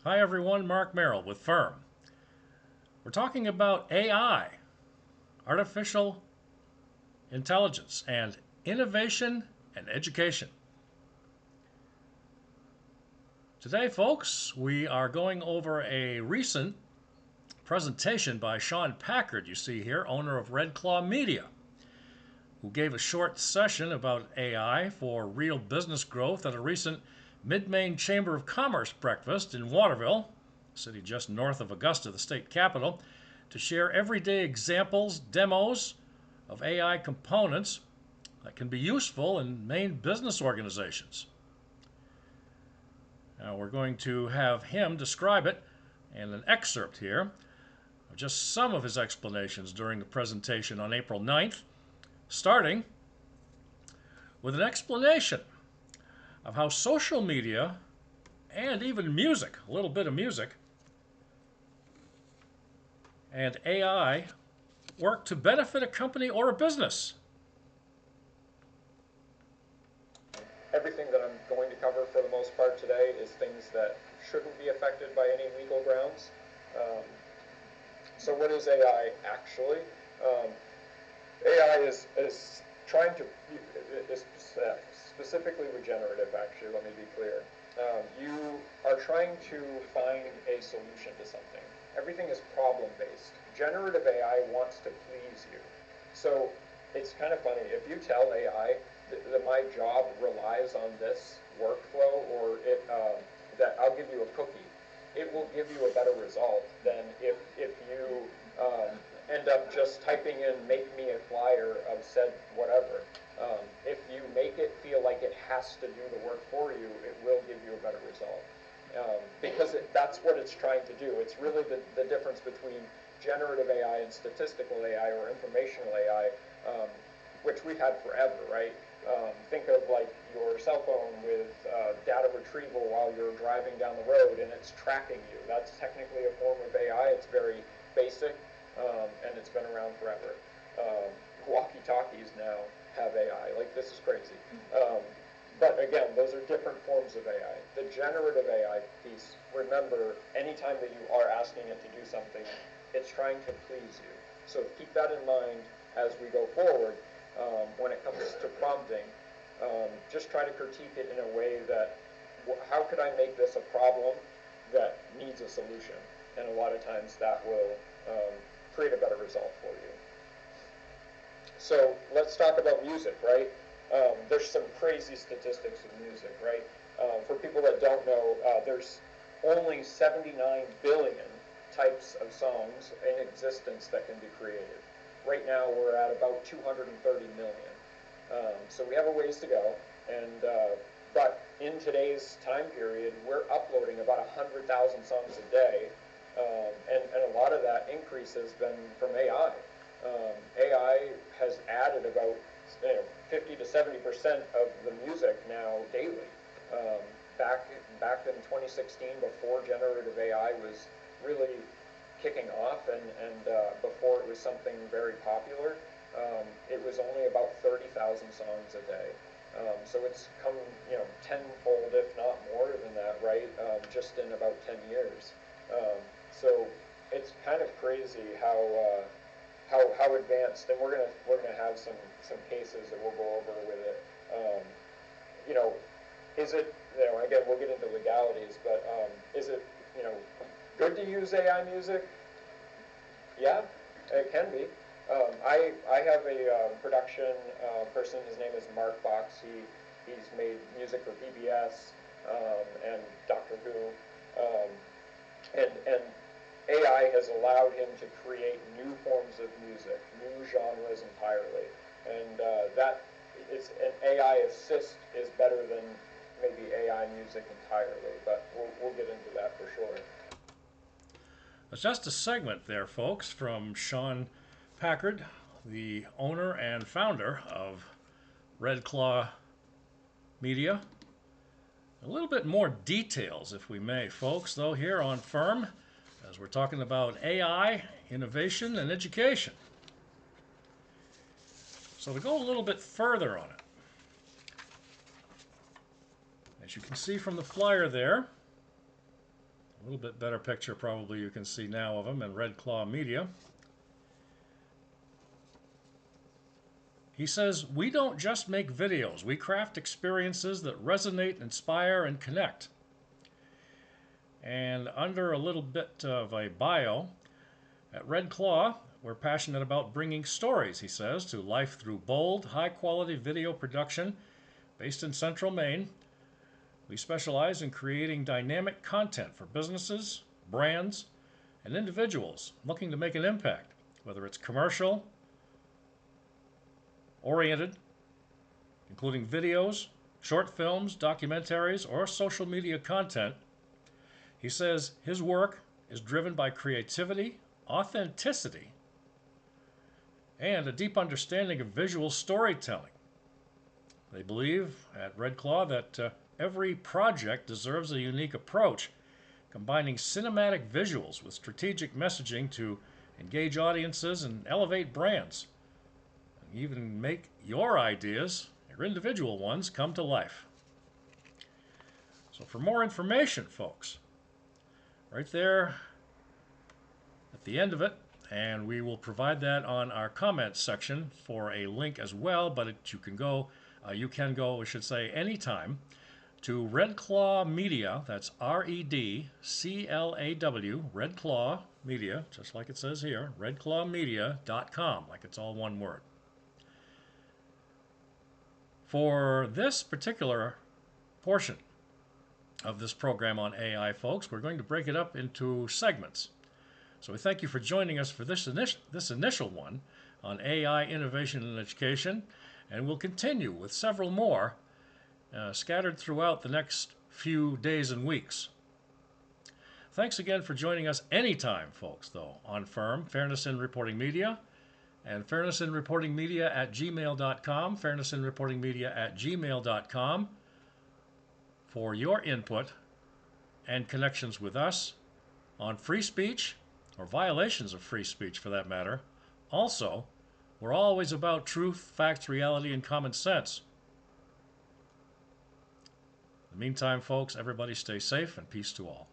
Hi everyone, Mark Merrill with Firm. We're talking about AI, artificial intelligence, and innovation and education. Today, folks, we are going over a recent presentation by Sean Packard, you see here, owner of Red Claw Media, who gave a short session about AI for real business growth at a recent Mid-Maine Chamber of Commerce breakfast in Waterville, city just north of Augusta, the state capital, to share everyday examples, demos of AI components that can be useful in Maine business organizations. Now we're going to have him describe it and an excerpt here of just some of his explanations during the presentation on April 9th, starting with an explanation of how social media and even music, a little bit of music, and AI work to benefit a company or a business. Everything that I'm going to cover for the most part today is things that shouldn't be affected by any legal grounds. Um, so what is AI actually? AI is trying to, is specifically regenerative actually, let me be clear. You are trying to find a solution to something. Everything is problem-based. Generative AI wants to please you. So it's kind of funny, if you tell AI that my job relies on this workflow or that I'll give you a cookie, it will give you a better result than if you end up just typing in make me a flyer of said whatever. If you make it feel like it has to do the work for you, it will give you a better result. Because that's what it's trying to do. It's really the difference between generative AI and statistical AI or informational AI, which we've had forever, right? Think of like your cell phone with data retrieval while you're driving down the road and it's tracking you. That's technically a form of AI. It's very basic and it's been around forever. Walkie-talkies now have AI. Like, this is crazy. But again, those are different forms of AI. The generative AI piece, remember, anytime that you are asking it to do something, it's trying to please you. So keep that in mind as we go forward. When it comes to prompting, just try to critique it in a way that, how could I make this a problem that needs a solution? And a lot of times that will create a better result for you. So let's talk about music, right? There's some crazy statistics in music, right? For people that don't know, there's only 79 billion types of songs in existence that can be created. Right now we're at about 230 million. So we have a ways to go, and but in today's time period, we're uploading about 100,000 songs a day, and a lot of that increase has been from AI. AI has added about 50 to 70% of the music now daily. Back in 2016, before generative AI was really kicking off, and before it was something very popular, it was only about 30,000 songs a day. So it's come, tenfold, if not more than that, right? Just in about 10 years. So it's kind of crazy how advanced, and we're gonna have some cases that we'll go over with it. You know, is it, again, we'll get into legalities, but is it, good to use AI music? Yeah, it can be. I have a production person. His name is Mark Box. He's made music for PBS and Doctor Who, and AI has allowed him to create new forms of music, new genres entirely, and that is an AI assist is better than maybe AI music entirely. But we'll get into that for sure. That's just a segment there, folks, from Sean Packard, the owner and founder of Red Claw Media. A little bit more details, if we may, folks, though, here on Firm, as we're talking about AI, innovation, and education. So to go a little bit further on it, as you can see from the flyer there, A little bit better picture probably you can see now of him in Red Claw Media. He says, "We don't just make videos, we craft experiences that resonate, inspire, and connect." And under a little bit of a bio, at Red Claw, we're passionate about bringing stories, he says, to life through bold, high-quality video production based in Central Maine. We specialize in creating dynamic content for businesses, brands, and individuals looking to make an impact, whether it's commercial, oriented, including videos, short films, documentaries, or social media content. He says his work is driven by creativity, authenticity, and a deep understanding of visual storytelling. They believe at Red Claw that every project deserves a unique approach, combining cinematic visuals with strategic messaging to engage audiences and elevate brands, and even make your ideas, your individual ones, come to life. So for more information, folks, right there at the end of it, and we will provide that on our comments section for a link as well, but you can go, I should say, anytime to Red Claw Media, that's REDCLAW, Red Claw Media, just like it says here, redclawmedia.com, like it's all one word. For this particular portion of this program on AI, folks, we're going to break it up into segments. So we thank you for joining us for this initial one on AI innovation and education, and we'll continue with several more scattered throughout the next few days and weeks. Thanks again for joining us anytime, folks, though, on FIRM, Fairness in Reporting Media, and fairnessinreportingmedia@gmail.com, fairnessinreportingmedia@gmail.com for your input and connections with us on free speech, or violations of free speech for that matter. Also, we're always about truth, facts, reality, and common sense. In the meantime, folks, everybody stay safe and peace to all.